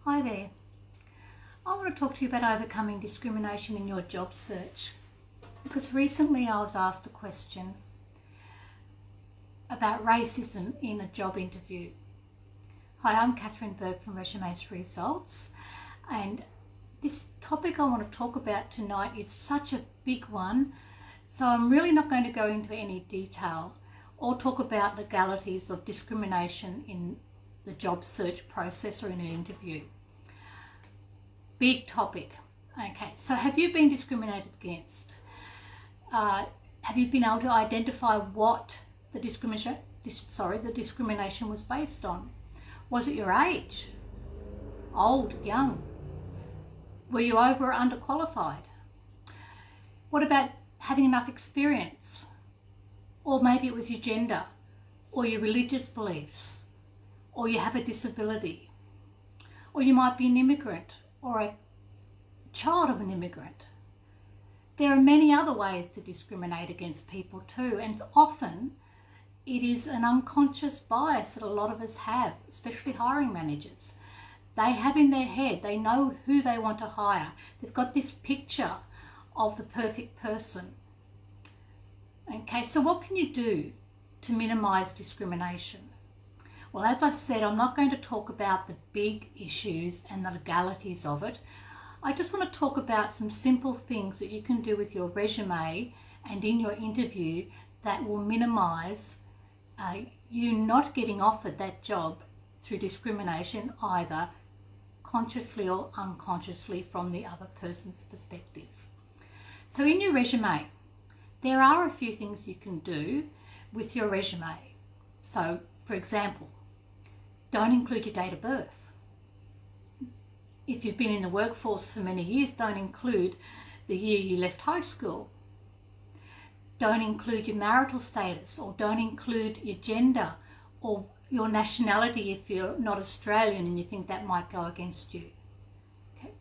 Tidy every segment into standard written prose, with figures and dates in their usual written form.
Hi there. I want to talk to you about overcoming discrimination in your job search, because recently I was asked a question about racism in a job interview. Hi, I'm Catherine Berg from Resumes Results, and this topic I want to talk about tonight is such a big one, so I'm really not going to go into any detail or talk about legalities of discrimination in the job search process or in an interview. Big topic. Okay, so have you been discriminated against? Have you been able to identify what the discrimination was based on? Was it your age? Old, young? Were you over or underqualified? What about having enough experience? Or maybe it was your gender, or your religious beliefs, or you have a disability, or you might be an immigrant, or a child of an immigrant. There are many other ways to discriminate against people too, and often it is an unconscious bias that a lot of us have, especially hiring managers. They have in their head, they know who they want to hire. They've got this picture of the perfect person. Okay, so what can you do to minimise discrimination? Well, as I said, I'm not going to talk about the big issues and the legalities of it. I just want to talk about some simple things that you can do with your resume and in your interview that will minimise you not getting offered that job through discrimination, either consciously or unconsciously from the other person's perspective. So in your resume, there are a few things you can do with your resume. So, for example, don't include your date of birth. If you've been in the workforce for many years, don't include the year you left high school. Don't include your marital status, or don't include your gender or your nationality if you're not Australian and you think that might go against you. Okay.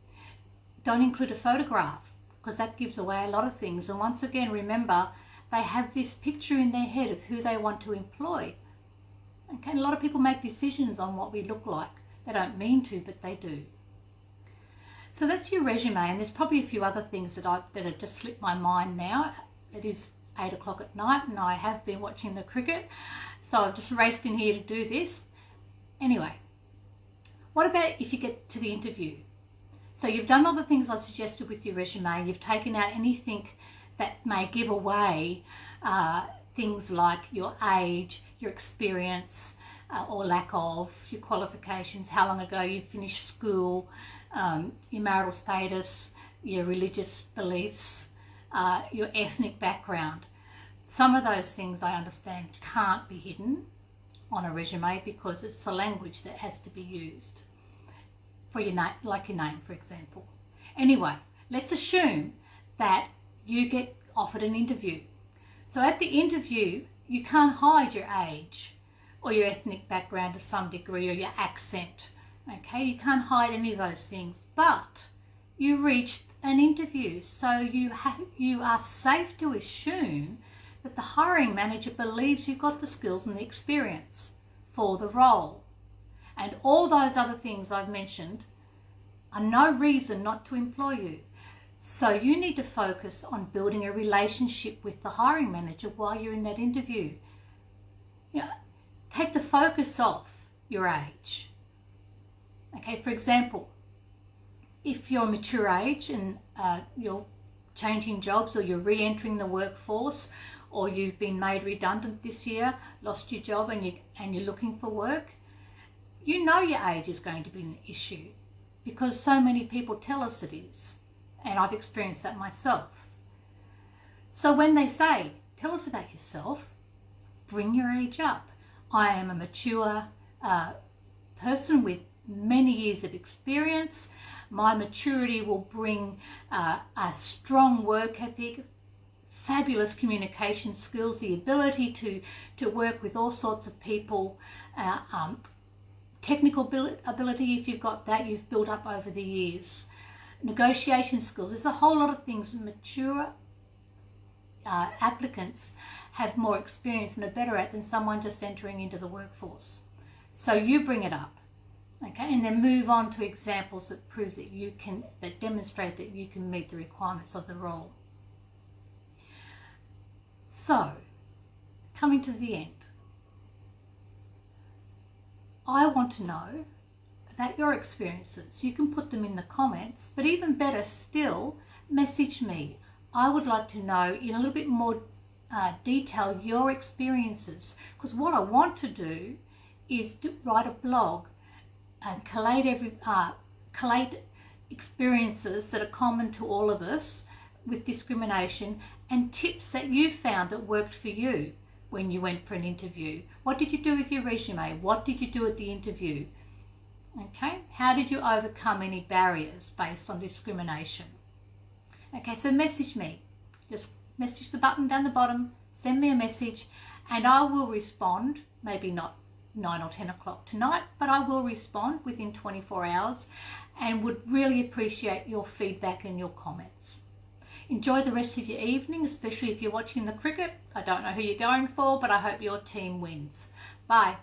Don't include a photograph, because that gives away a lot of things. And once again, remember, they have this picture in their head of who they want to employ. Okay, and a lot of people make decisions on what we look like. They don't mean to, but they do. So that's your resume, and there's probably a few other things that have just slipped my mind now. It is 8 o'clock at night and I have been watching the cricket, so I've just raced in here to do this. Anyway, what about if you get to the interview? So you've done all the things I suggested with your resume, you've taken out anything that may give away things like your age, your experience or lack of, your qualifications, how long ago you finished school, your marital status, your religious beliefs, your ethnic background. Some of those things I understand can't be hidden on a resume because it's the language that has to be used for your name, like your name, for example. Anyway, let's assume that you get offered an interview. So at the interview, you can't hide your age or your ethnic background to some degree, or your accent. Okay, you can't hide any of those things, but you reached an interview, so you are safe to assume that the hiring manager believes you've got the skills and the experience for the role. And all those other things I've mentioned are no reason not to employ you. So you need to focus on building a relationship with the hiring manager while you're in that interview. Take the focus off your age. Okay, for example, if you're mature age and you're changing jobs, or you're re-entering the workforce, or you've been made redundant this year, lost your job and you're looking for work, you know your age is going to be an issue because so many people tell us it is, and I've experienced that myself. So when they say, tell us about yourself, bring your age up. I am a mature person with many years of experience. My maturity will bring a strong work ethic, fabulous communication skills, the ability to work with all sorts of people, technical ability, if you've got that, you've built up over the years, negotiation skills. There's a whole lot of things mature applicants have more experience and are better at than someone just entering into the workforce. So you bring it up. Okay, and then move on to examples that prove that that demonstrate that you can meet the requirements of the role. So, coming to the end, I want to know about your experiences. You can put them in the comments, but even better still, message me. I would like to know in a little bit more detail your experiences, because what I want to do is write a blog and collate experiences that are common to all of us with discrimination and tips that you found that worked for you when you went for an interview. What did you do with your resume? What did you do at the interview? Okay, how did you overcome any barriers based on discrimination? Okay, so message me. Just message the button down the bottom, send me a message, and I will respond, maybe not 9 or 10 o'clock tonight, but I will respond within 24 hours and would really appreciate your feedback and your comments. Enjoy the rest of your evening, especially if you're watching the cricket. I don't know who you're going for, but I hope your team wins. Bye.